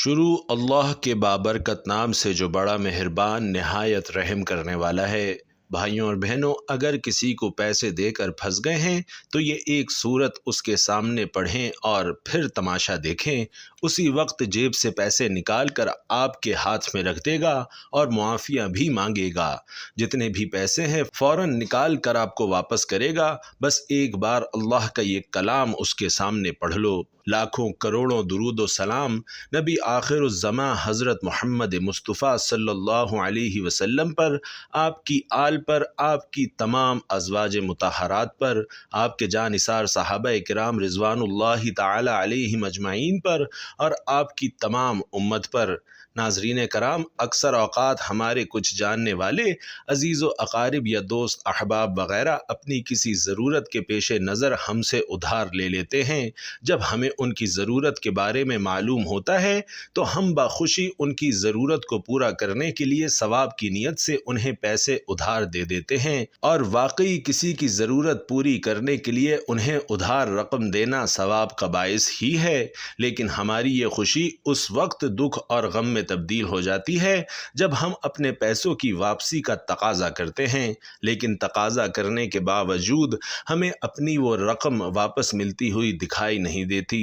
شروع اللہ کے بابرکت نام سے جو بڑا مہربان نہایت رحم کرنے والا ہے۔ بھائیوں اور بہنوں، اگر کسی کو پیسے دے کر پھنس گئے ہیں تو یہ ایک صورت اس کے سامنے پڑھیں اور پھر تماشا دیکھیں۔ اسی وقت جیب سے پیسے نکال کر آپ کے ہاتھ میں رکھ دے گا اور معافیاں بھی مانگے گا۔ جتنے بھی پیسے ہیں فوراً نکال کر آپ کو واپس کرے گا۔ بس ایک بار اللہ کا یہ کلام اس کے سامنے پڑھ لو۔ لاکھوں کروڑوں درود و سلام نبی آخر الزماں حضرت محمد مصطفیٰ صلی اللہ علیہ وسلم پر، آپ کی آل پر، آپ کی تمام ازواج مطہرات پر، آپ کے جانثار صحابہ کرام رضوان اللہ تعالی علیہم اجمعین پر اور آپ کی تمام امت پر۔ ناظرین کرام، اکثر اوقات ہمارے کچھ جاننے والے عزیز و اقارب یا دوست احباب وغیرہ اپنی کسی ضرورت کے پیش نظر ہم سے ادھار لے لیتے ہیں۔ جب ہمیں ان کی ضرورت کے بارے میں معلوم ہوتا ہے تو ہم بخوشی ان کی ضرورت کو پورا کرنے کے لیے ثواب کی نیت سے انہیں پیسے ادھار دے دیتے ہیں، اور واقعی کسی کی ضرورت پوری کرنے کے لیے انہیں ادھار رقم دینا ثواب کا باعث ہی ہے۔ لیکن ہماری یہ خوشی اس وقت دکھ اور غم میں تبدیل ہو جاتی ہے جب ہم اپنے پیسوں کی واپسی کا تقاضا کرتے ہیں، لیکن تقاضا کرنے کے باوجود ہمیں اپنی وہ رقم واپس ملتی ہوئی دکھائی نہیں دیتی۔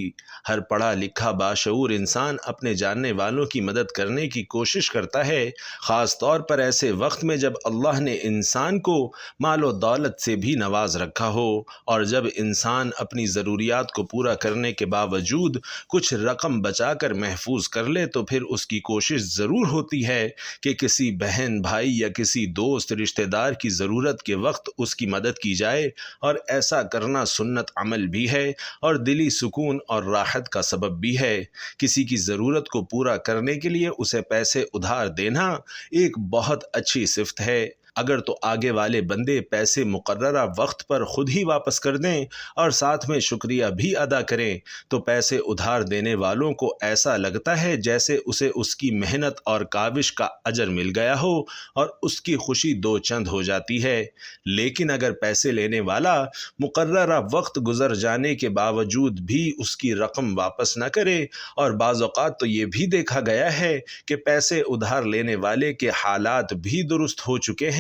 ہر پڑھا لکھا باشعور انسان اپنے جاننے والوں کی مدد کرنے کی کوشش کرتا ہے، خاص طور پر ایسے وقت میں جب اللہ نے انسان کو مال و دولت سے بھی نواز رکھا ہو، اور جب انسان اپنی ضروریات کو پورا کرنے کے باوجود کچھ رقم بچا کر محفوظ کر لے تو پھر اس کی کوشش ضرور ہوتی ہے کہ کسی بہن بھائی یا کسی دوست رشتہ دار کی ضرورت کے وقت اس کی مدد کی جائے، اور ایسا کرنا سنت عمل بھی ہے اور دلی سکون اور راحت کا سبب بھی ہے۔ کسی کی ضرورت کو پورا کرنے کے لیے اسے پیسے ادھار دینا ایک بہت اچھی صفت ہے۔ اگر تو آگے والے بندے پیسے مقررہ وقت پر خود ہی واپس کر دیں اور ساتھ میں شکریہ بھی ادا کریں تو پیسے ادھار دینے والوں کو ایسا لگتا ہے جیسے اسے اس کی محنت اور کاوش کا اجر مل گیا ہو، اور اس کی خوشی دو چند ہو جاتی ہے۔ لیکن اگر پیسے لینے والا مقررہ وقت گزر جانے کے باوجود بھی اس کی رقم واپس نہ کرے، اور بعض اوقات تو یہ بھی دیکھا گیا ہے کہ پیسے ادھار لینے والے کے حالات بھی درست ہو چکے ہیں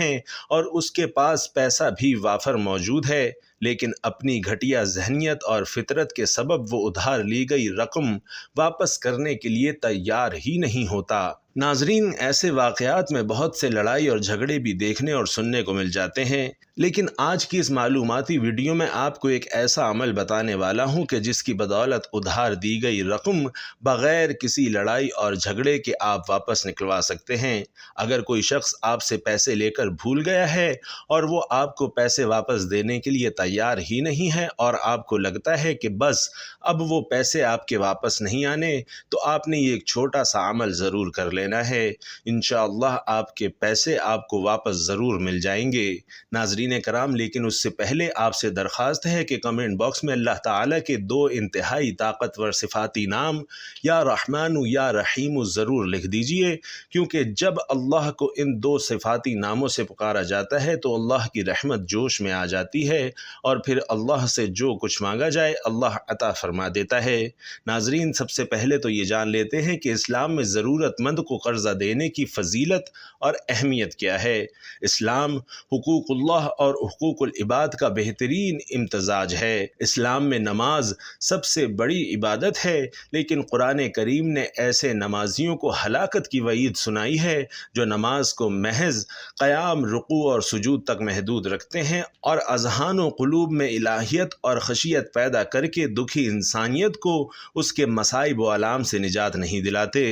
اور اس کے پاس پیسہ بھی وافر موجود ہے، لیکن اپنی گھٹیا ذہنیت اور فطرت کے سبب وہ ادھار لی گئی رقم واپس کرنے کے لیے تیار ہی نہیں ہوتا۔ ناظرین، ایسے واقعات میں بہت سے لڑائی اور جھگڑے بھی دیکھنے اور سننے کو مل جاتے ہیں، لیکن آج کی اس معلوماتی ویڈیو میں آپ کو ایک ایسا عمل بتانے والا ہوں کہ جس کی بدولت ادھار دی گئی رقم بغیر کسی لڑائی اور جھگڑے کے آپ واپس نکلوا سکتے ہیں۔ اگر کوئی شخص آپ سے پیسے لے کر بھول گیا ہے اور وہ آپ کو پیسے واپس دینے کے لیے تیار ہی نہیں ہے، اور آپ کو لگتا ہے کہ بس اب وہ پیسے آپ کے واپس نہیں آنے، تو آپ نے یہ ایک چھوٹا سا عمل ضرور کر لینا ہے۔ انشاءاللہ آپ کے پیسے آپ کو واپس ضرور مل جائیں گے۔ ناظرین کرام، لیکن اس سے پہلے آپ سے درخواست ہے کہ کمنٹ باکس میں اللہ تعالیٰ کے دو انتہائی طاقتور صفاتی نام یا رحمان یا رحیم ضرور لکھ دیجئے، کیونکہ جب اللہ کو ان دو صفاتی ناموں سے پکارا جاتا ہے تو اللہ کی رحمت جوش میں آ جاتی ہے، اور پھر اللہ سے جو کچھ مانگا جائے اللہ عطا فرما دیتا ہے۔ ناظرین، سب سے پہلے تو یہ جان لیتے ہیں کہ اسلام میں ضرورت مند کو قرضہ دینے کی فضیلت اور اہمیت کیا ہے۔ اسلام حقوق اللہ اور حقوق العباد کا بہترین امتزاج ہے۔ اسلام میں نماز سب سے بڑی عبادت ہے، لیکن قرآن کریم نے ایسے نمازیوں کو ہلاکت کی وعید سنائی ہے جو نماز کو محض قیام، رکوع اور سجود تک محدود رکھتے ہیں اور اذہان و قلوب میں الہیت اور خشیت پیدا کر کے دکھی انسانیت کو اس کے مصائب و آلام سے نجات نہیں دلاتے۔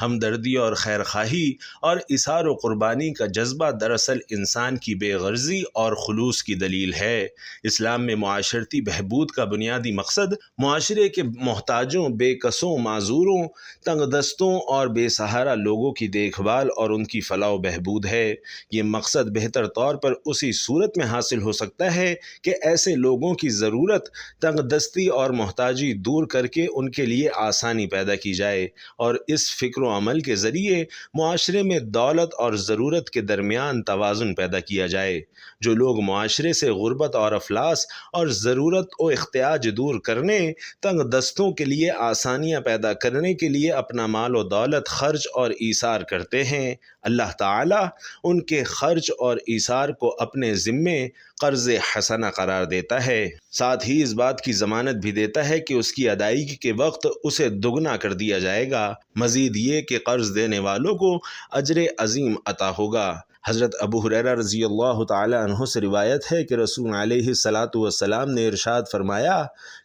ہمدردی اور خیر خواہی اور اثار و قربانی کا جذبہ دراصل انسان کی بے غرضی اور خلوص کی دلیل ہے۔ اسلام میں معاشرتی بہبود کا بنیادی مقصد معاشرے کے محتاجوں، بے کسوں، معذوروں، تنگ دستوں اور بے سہارا لوگوں کی دیکھ بھال اور ان کی فلاح و بہبود ہے۔ یہ مقصد بہتر طور پر اسی صورت میں حاصل ہو سکتا ہے کہ ایسے لوگوں کی ضرورت، تنگ دستی اور محتاجی دور کر کے ان کے لیے آسانی پیدا کی جائے، اور اس فکر و عمل کے ذریعے معاشرے میں دولت اور ضرورت کے درمیان توازن پیدا کیا جائے۔ جو لوگ معاشرے سے غربت اور افلاس اور ضرورت و احتیاج دور کرنے، تنگ دستوں کے لیے آسانیاں پیدا کرنے کے لیے اپنا مال و دولت خرچ اور ایثار کرتے ہیں، اللہ تعالیٰ ان کے خرچ اور ایثار کو اپنے ذمے قرض حسنہ قرار دیتا ہے، ساتھ ہی اس بات کی ضمانت بھی دیتا ہے کہ اس کی ادائیگی کے وقت اسے دگنا کر دیا جائے گا، مزید یہ کہ قرض دینے والوں کو اجر عظیم عطا ہوگا۔ حضرت ابو ہریرہ رضی اللہ تعالی عنہ سے روایت ہے کہ رسول علیہ الصلاۃ والسلام نے ارشاد فرمایا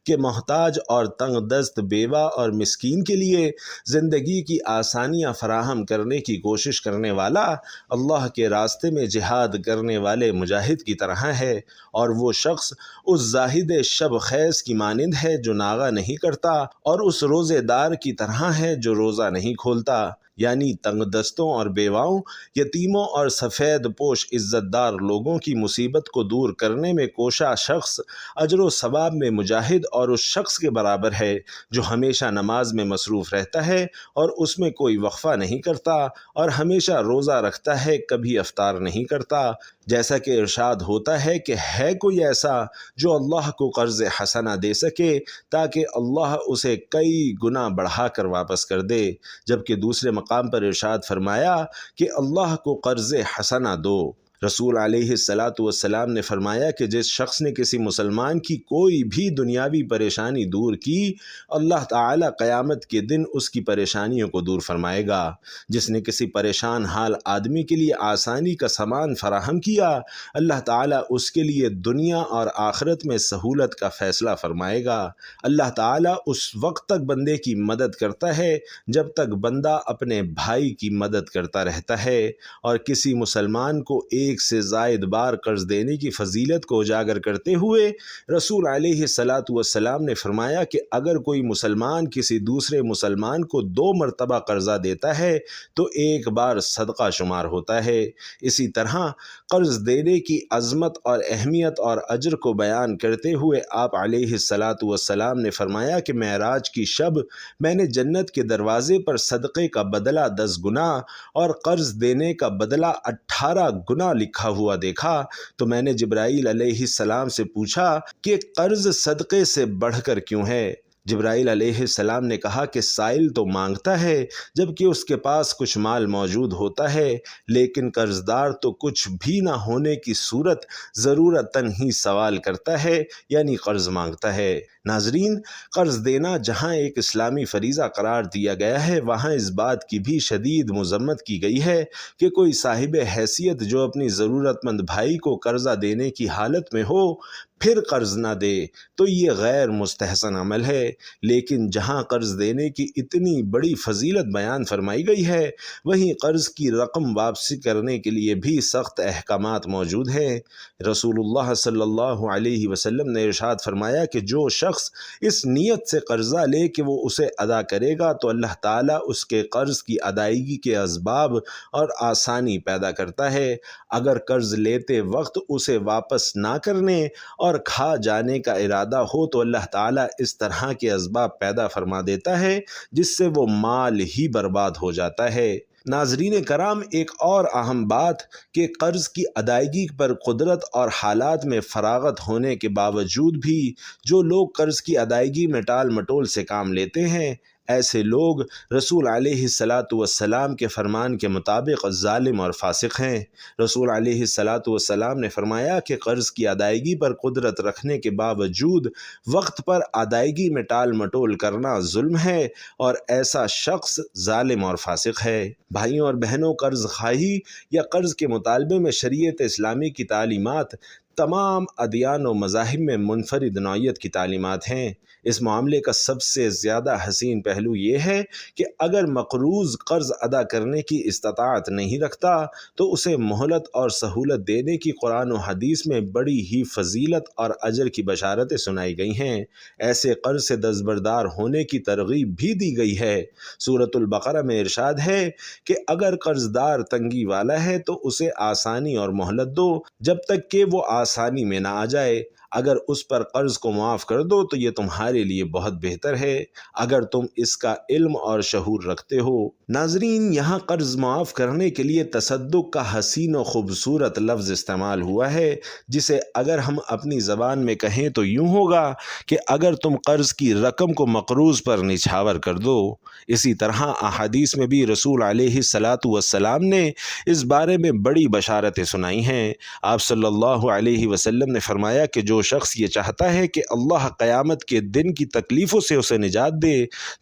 کہ محتاج اور تنگ دست بیوہ اور مسکین کے لیے زندگی کی آسانیاں فراہم کرنے کی کوشش کرنے والا اللہ کے راستے میں جہاد کرنے والے مجاہد کی طرح ہے، اور وہ شخص اس زاہد شب خیز کی مانند ہے جو ناغہ نہیں کرتا، اور اس روزے دار کی طرح ہے جو روزہ نہیں کھولتا۔ یعنی تنگ دستوں اور بیواؤں، یتیموں اور سفید پوش عزت دار لوگوں کی مصیبت کو دور کرنے میں کوشاں شخص اجر و ثواب میں مجاہد اور اس شخص کے برابر ہے جو ہمیشہ نماز میں مصروف رہتا ہے اور اس میں کوئی وقفہ نہیں کرتا، اور ہمیشہ روزہ رکھتا ہے، کبھی افطار نہیں کرتا۔ جیسا کہ ارشاد ہوتا ہے کہ ہے کوئی ایسا جو اللہ کو قرض حسنہ دے سکے تاکہ اللہ اسے کئی گنا بڑھا کر واپس کر دے، جبکہ دوسرے مقام پر ارشاد فرمایا کہ اللہ کو قرض حسنہ دو۔ رسول علیہ الصلاۃ والسلام نے فرمایا کہ جس شخص نے کسی مسلمان کی کوئی بھی دنیاوی پریشانی دور کی، اللہ تعالیٰ قیامت کے دن اس کی پریشانیوں کو دور فرمائے گا۔ جس نے کسی پریشان حال آدمی کے لیے آسانی کا سامان فراہم کیا، اللہ تعالیٰ اس کے لیے دنیا اور آخرت میں سہولت کا فیصلہ فرمائے گا۔ اللہ تعالیٰ اس وقت تک بندے کی مدد کرتا ہے جب تک بندہ اپنے بھائی کی مدد کرتا رہتا ہے، اور کسی مسلمان کو ایک سے زائد بار قرض دینے کی فضیلت کو اجاگر کرتے ہوئے رسول علیہ الصلاۃ والسلام نے فرمایا کہ اگر کوئی مسلمان کسی دوسرے مسلمان کو 2 مرتبہ قرضہ دیتا ہے تو 1 بار صدقہ شمار ہوتا ہے۔ اسی طرح قرض دینے کی عظمت اور اہمیت اور اجر کو بیان کرتے ہوئے آپ علیہ الصلاۃ والسلام نے فرمایا کہ معراج کی شب میں نے جنت کے دروازے پر صدقے کا بدلہ 10 گنا اور قرض دینے کا بدلہ 18 گنا لکھا ہوا دیکھا، تو میں نے جبرائیل علیہ السلام سے پوچھا کہ قرض صدقے سے بڑھ کر کیوں ہے؟ جبرائیل علیہ السلام نے کہا کہ سائل تو مانگتا ہے جبکہ اس کے پاس کچھ مال موجود ہوتا ہے، لیکن قرض دار تو کچھ بھی نہ ہونے کی صورت ضرورتاً ہی سوال کرتا ہے، یعنی قرض مانگتا ہے۔ ناظرین، قرض دینا جہاں ایک اسلامی فریضہ قرار دیا گیا ہے، وہاں اس بات کی بھی شدید مذمت کی گئی ہے کہ کوئی صاحب حیثیت جو اپنی ضرورت مند بھائی کو قرضہ دینے کی حالت میں ہو پھر قرض نہ دے تو یہ غیر مستحسن عمل ہے۔ لیکن جہاں قرض دینے کی اتنی بڑی فضیلت بیان فرمائی گئی ہے، وہیں قرض کی رقم واپسی کرنے کے لیے بھی سخت احکامات موجود ہیں۔ رسول اللہ صلی اللہ علیہ وسلم نے ارشاد فرمایا کہ جو شخص اس نیت سے قرضہ لے کہ وہ اسے ادا کرے گا تو اللہ تعالیٰ اس کے قرض کی ادائیگی کے اسباب اور آسانی پیدا کرتا ہے۔ اگر قرض لیتے وقت اسے واپس نہ کرنے اور کھا جانے کا ارادہ ہو تو اللہ تعالیٰ اس طرح کے اسباب پیدا فرما دیتا ہے جس سے وہ مال ہی برباد ہو جاتا ہے۔ ناظرین کرام، ایک اور اہم بات کہ قرض کی ادائیگی پر قدرت اور حالات میں فراغت ہونے کے باوجود بھی جو لوگ قرض کی ادائیگی میں ٹال مٹول سے کام لیتے ہیں، ایسے لوگ رسول علیہ الصلاۃ والسلام کے فرمان کے مطابق ظالم اور فاسق ہیں۔ رسول علیہ الصلاۃ والسلام نے فرمایا کہ قرض کی ادائیگی پر قدرت رکھنے کے باوجود وقت پر ادائیگی میں ٹال مٹول کرنا ظلم ہے، اور ایسا شخص ظالم اور فاسق ہے۔ بھائیوں اور بہنوں، قرض خواہی یا قرض کے مطالبے میں شریعت اسلامی کی تعلیمات تمام ادیان و مذاہب میں منفرد نوعیت کی تعلیمات ہیں۔ اس معاملے کا سب سے زیادہ حسین پہلو یہ ہے کہ اگر مقروض قرض ادا کرنے کی استطاعت نہیں رکھتا تو اسے مہلت اور سہولت دینے کی قرآن و حدیث میں بڑی ہی فضیلت اور اجر کی بشارتیں سنائی گئی ہیں۔ ایسے قرض سے دستبردار ہونے کی ترغیب بھی دی گئی ہے۔ سورۃ البقرہ میں ارشاد ہے کہ اگر قرض دار تنگی والا ہے تو اسے آسانی اور مہلت دو جب تک کہ وہ آسانی میں نہ آ جائے۔ اگر اس پر قرض کو معاف کر دو تو یہ تمہارے لیے بہت بہتر ہے اگر تم اس کا علم اور شعور رکھتے ہو۔ ناظرین، یہاں قرض معاف کرنے کے لیے تصدق کا حسین و خوبصورت لفظ استعمال ہوا ہے، جسے اگر ہم اپنی زبان میں کہیں تو یوں ہوگا کہ اگر تم قرض کی رقم کو مقروض پر نچھاور کر دو۔ اسی طرح احادیث میں بھی رسول علیہ الصلاۃ والسلام نے اس بارے میں بڑی بشارتیں سنائی ہیں۔ آپ صلی اللہ علیہ وسلم نے فرمایا کہ جو شخص یہ چاہتا ہے کہ اللہ قیامت کے دن کی تکلیفوں سے اسے نجات دے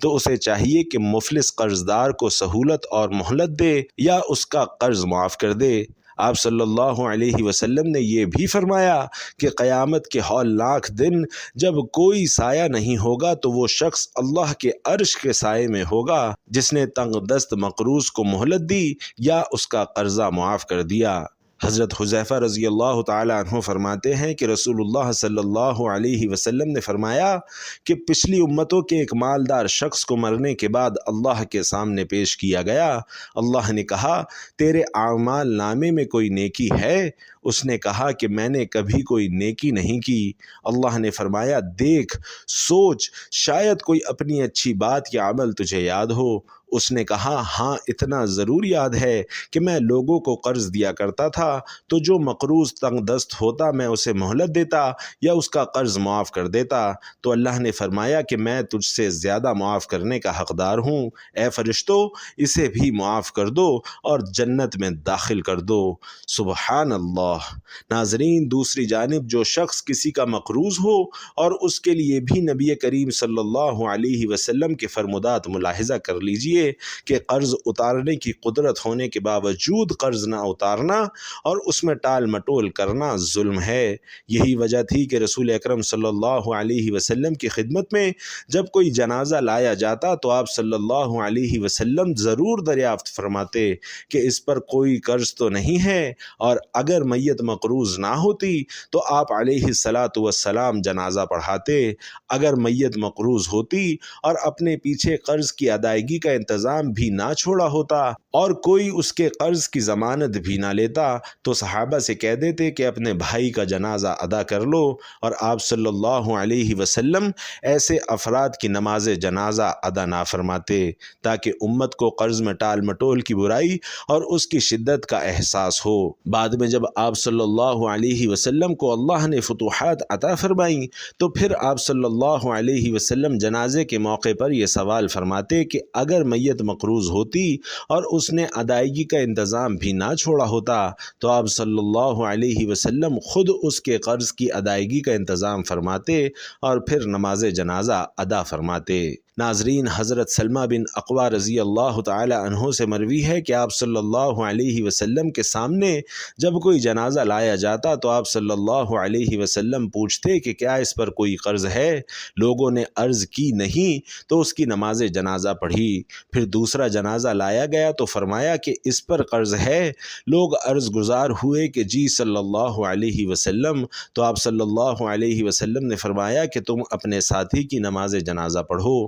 تو اسے چاہیے کہ مفلس قرض دار کو سہولت اور مہلت دے یا اس کا قرض معاف کر دے۔ آپ صلی اللہ علیہ وسلم نے یہ بھی فرمایا کہ قیامت کے ہولناک دن جب کوئی سایہ نہیں ہوگا تو وہ شخص اللہ کے عرش کے سائے میں ہوگا جس نے تنگ دست مقروض کو مہلت دی یا اس کا قرضہ معاف کر دیا۔ حضرت حذیفہ رضی اللہ تعالی عنہ فرماتے ہیں کہ رسول اللہ صلی اللہ علیہ وسلم نے فرمایا کہ پچھلی امتوں کے ایک مالدار شخص کو مرنے کے بعد اللہ کے سامنے پیش کیا گیا۔ اللہ نے کہا، تیرے اعمال نامے میں کوئی نیکی ہے؟ اس نے کہا کہ میں نے کبھی کوئی نیکی نہیں کی۔ اللہ نے فرمایا، دیکھ، سوچ، شاید کوئی اپنی اچھی بات یا عمل تجھے یاد ہو۔ اس نے کہا، ہاں، اتنا ضرور یاد ہے کہ میں لوگوں کو قرض دیا کرتا تھا تو جو مقروض تنگ دست ہوتا میں اسے مہلت دیتا یا اس کا قرض معاف کر دیتا۔ تو اللہ نے فرمایا کہ میں تجھ سے زیادہ معاف کرنے کا حقدار ہوں۔ اے فرشتو، اسے بھی معاف کر دو اور جنت میں داخل کر دو۔ سبحان اللہ۔ ناظرین، دوسری جانب جو شخص کسی کا مقروض ہو اور اس کے لیے بھی نبی کریم صلی اللہ علیہ وسلم کے فرمودات ملاحظہ کر لیجئے کہ قرض اتارنے کی قدرت ہونے کے باوجود قرض نہ اتارنا اور اس میں ٹال مٹول کرنا ظلم ہے۔ یہی وجہ تھی کہ رسول اکرم صلی اللہ علیہ وسلم کی خدمت میں جب کوئی جنازہ لایا جاتا تو آپ صلی اللہ علیہ وسلم ضرور دریافت فرماتے کہ اس پر کوئی قرض تو نہیں ہے، اور اگر میت مقروض نہ ہوتی تو آپ علیہ الصلاۃ والسلام جنازہ پڑھاتے۔ اگر میت مقروض ہوتی اور اپنے پیچھے قرض کی ادائیگی کا انتظام بھی نہ چھوڑا ہوتا اور کوئی اس کے قرض کی ضمانت بھی نہ لیتا تو صحابہ سے کہہ دیتے کہ اپنے بھائی کا جنازہ ادا کر لو، اور آپ صلی اللہ علیہ وسلم ایسے افراد کی نماز جنازہ ادا نہ فرماتے تاکہ امت کو قرض میں ٹال مٹول کی برائی اور اس کی شدت کا احساس ہو۔ بعد میں جب آپ صلی اللہ علیہ وسلم کو اللہ نے فتوحات عطا فرمائیں تو پھر آپ صلی اللہ علیہ وسلم جنازے کے موقع پر یہ سوال فرماتے کہ اگر میت مقروض ہوتی اور اس نے ادائیگی کا انتظام بھی نہ چھوڑا ہوتا تو آپ صلی اللہ علیہ وسلم خود اس کے قرض کی ادائیگی کا انتظام فرماتے اور پھر نماز جنازہ ادا فرماتے۔ ناظرین، حضرت سلمہ بن اقوا رضی اللہ تعالی عنہ سے مروی ہے کہ آپ صلی اللہ علیہ وسلم کے سامنے جب کوئی جنازہ لایا جاتا تو آپ صلی اللہ علیہ وسلم پوچھتے کہ کیا اس پر کوئی قرض ہے؟ لوگوں نے عرض کی نہیں تو اس کی نماز جنازہ پڑھی۔ پھر دوسرا جنازہ لایا گیا تو فرمایا کہ اس پر قرض ہے۔ لوگ عرض گزار ہوئے کہ جی صلی اللہ علیہ وسلم، تو آپ صلی اللہ علیہ وسلم نے فرمایا کہ تم اپنے ساتھی کی نماز جنازہ پڑھو۔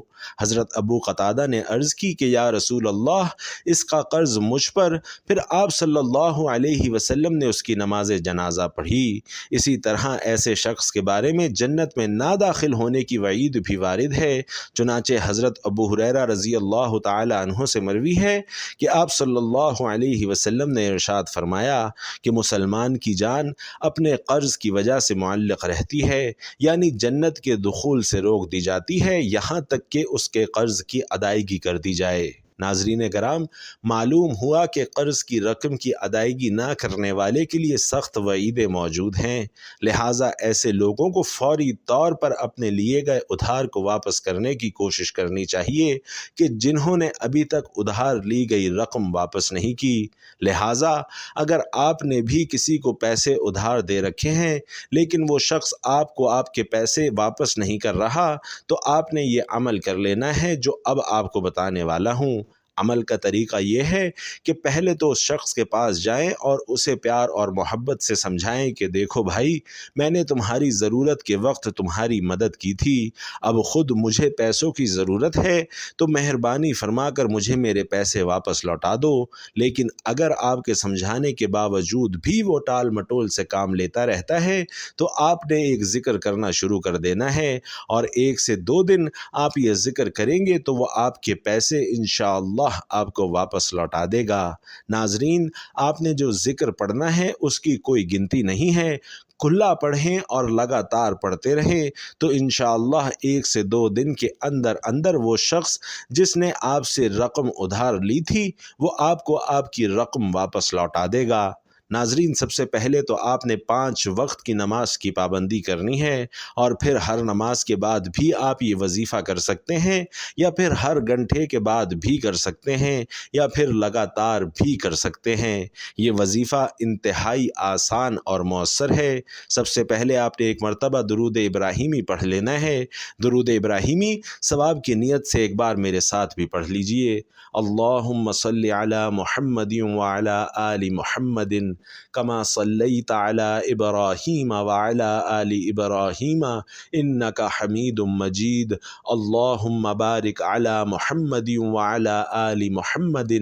حضرت ابو قتادہ نے عرض کی کہ یا رسول اللہ، اس کا قرض مجھ پر۔ پھر آپ صلی اللہ علیہ وسلم نے اس کی نماز جنازہ پڑھی۔ اسی طرح ایسے شخص کے بارے میں جنت میں نہ داخل ہونے کی وعید بھی وارد ہے۔ چنانچہ حضرت ابو ہریرہ رضی اللہ تعالی عنہ سے مروی ہے کہ آپ صلی اللہ علیہ وسلم نے ارشاد فرمایا کہ مسلمان کی جان اپنے قرض کی وجہ سے معلق رہتی ہے، یعنی جنت کے دخول سے روک دی جاتی ہے یہاں تک کہ اس کے قرض کی ادائیگی کر دی جائے۔ ناظرین کرام، معلوم ہوا کہ قرض کی رقم کی ادائیگی نہ کرنے والے کے لیے سخت وعیدیں موجود ہیں، لہٰذا ایسے لوگوں کو فوری طور پر اپنے لیے گئے ادھار کو واپس کرنے کی کوشش کرنی چاہیے کہ جنہوں نے ابھی تک ادھار لی گئی رقم واپس نہیں کی۔ لہٰذا اگر آپ نے بھی کسی کو پیسے ادھار دے رکھے ہیں لیکن وہ شخص آپ کو آپ کے پیسے واپس نہیں کر رہا تو آپ نے یہ عمل کر لینا ہے جو اب آپ کو بتانے والا ہوں۔ عمل کا طریقہ یہ ہے کہ پہلے تو اس شخص کے پاس جائیں اور اسے پیار اور محبت سے سمجھائیں کہ دیکھو بھائی، میں نے تمہاری ضرورت کے وقت تمہاری مدد کی تھی، اب خود مجھے پیسوں کی ضرورت ہے تو مہربانی فرما کر مجھے میرے پیسے واپس لوٹا دو۔ لیکن اگر آپ کے سمجھانے کے باوجود بھی وہ ٹال مٹول سے کام لیتا رہتا ہے تو آپ نے ایک ذکر کرنا شروع کر دینا ہے، اور 1 سے 2 دن آپ یہ ذکر کریں گے تو وہ آپ کے پیسے انشاءاللہ آپ کو واپس لوٹا دے گا۔ ناظرین، آپ نے جو ذکر پڑھنا ہے اس کی کوئی گنتی نہیں ہے، کھلا پڑھیں اور لگاتار پڑھتے رہیں تو انشاءاللہ 1 سے 2 دن کے اندر اندر وہ شخص جس نے آپ سے رقم ادھار لی تھی وہ آپ کو آپ کی رقم واپس لوٹا دے گا۔ ناظرین، سب سے پہلے تو آپ نے 5 وقت کی نماز کی پابندی کرنی ہے، اور پھر ہر نماز کے بعد بھی آپ یہ وظیفہ کر سکتے ہیں، یا پھر ہر گھنٹے کے بعد بھی کر سکتے ہیں، یا پھر لگاتار بھی کر سکتے ہیں۔ یہ وظیفہ انتہائی آسان اور مؤثر ہے۔ سب سے پہلے آپ نے ایک مرتبہ درود ابراہیمی پڑھ لینا ہے۔ درود ابراہیمی ثواب کی نیت سے ایک بار میرے ساتھ بھی پڑھ لیجئے۔ اللہم صلی علی محمد وعلی آل محمد کما صلیت علی ابراہیم وعلی آل ابراہیم انک حمید مجید۔ اللہم بارک علی محمد وعلی آل محمد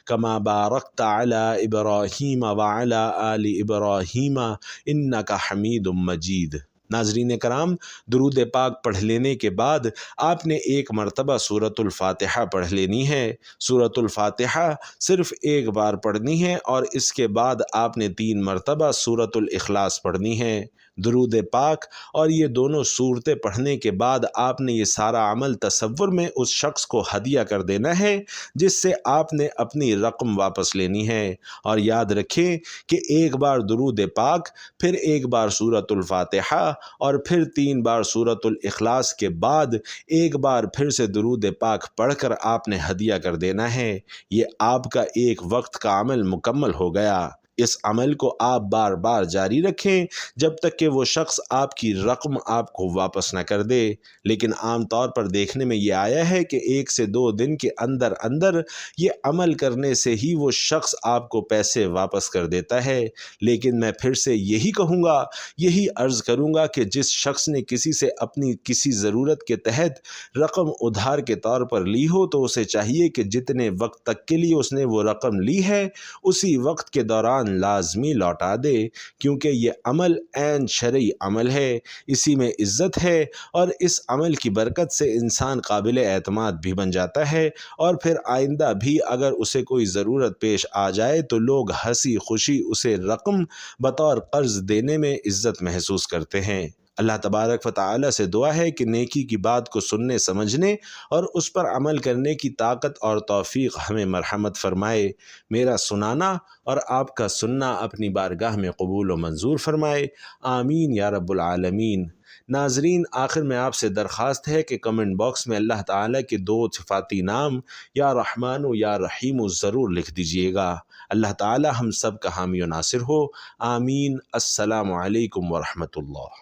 کما بارکت علی ابراہیم وعلی آل ابراہیم انک حمید مجید۔ ناظرین کرام، درود پاک پڑھ لینے کے بعد آپ نے ایک مرتبہ سورۃ الفاتحہ پڑھ لینی ہے۔ سورۃ الفاتحہ صرف ایک بار پڑھنی ہے، اور اس کے بعد آپ نے 3 مرتبہ سورۃ الاخلاص پڑھنی ہے۔ درود پاک اور یہ دونوں صورتیں پڑھنے کے بعد آپ نے یہ سارا عمل تصور میں اس شخص کو ہدیہ کر دینا ہے جس سے آپ نے اپنی رقم واپس لینی ہے۔ اور یاد رکھیں کہ ایک بار درود پاک، پھر ایک بار سورۃ الفاتحہ، اور پھر 3 بار سورۃ الاخلاص کے بعد ایک بار پھر سے درود پاک پڑھ کر آپ نے ہدیہ کر دینا ہے۔ یہ آپ کا ایک وقت کا عمل مکمل ہو گیا۔ اس عمل کو آپ بار بار جاری رکھیں جب تک کہ وہ شخص آپ کی رقم آپ کو واپس نہ کر دے۔ لیکن عام طور پر دیکھنے میں یہ آیا ہے کہ 1 سے 2 دن کے اندر اندر یہ عمل کرنے سے ہی وہ شخص آپ کو پیسے واپس کر دیتا ہے۔ لیکن میں پھر سے یہی کہوں گا، یہی عرض کروں گا کہ جس شخص نے کسی سے اپنی کسی ضرورت کے تحت رقم ادھار کے طور پر لی ہو تو اسے چاہیے کہ جتنے وقت تک کے لیے اس نے وہ رقم لی ہے اسی وقت کے دوران لازمی لوٹا دے، کیونکہ یہ عمل عین شرعی عمل ہے، اسی میں عزت ہے، اور اس عمل کی برکت سے انسان قابل اعتماد بھی بن جاتا ہے، اور پھر آئندہ بھی اگر اسے کوئی ضرورت پیش آ جائے تو لوگ ہنسی خوشی اسے رقم بطور قرض دینے میں عزت محسوس کرتے ہیں۔ اللہ تبارک و تعالی سے دعا ہے کہ نیکی کی بات کو سننے سمجھنے اور اس پر عمل کرنے کی طاقت اور توفیق ہمیں مرحمت فرمائے۔ میرا سنانا اور آپ کا سننا اپنی بارگاہ میں قبول و منظور فرمائے، آمین یا رب العالمین۔ ناظرین، آخر میں آپ سے درخواست ہے کہ کمنٹ باکس میں اللہ تعالیٰ کے 2 صفاتی نام یا رحمان و یا رحیم ضرور لکھ دیجئے گا۔ اللہ تعالیٰ ہم سب کا حامی و ناصر ہو، آمین۔ السلام علیکم ورحمۃ اللہ۔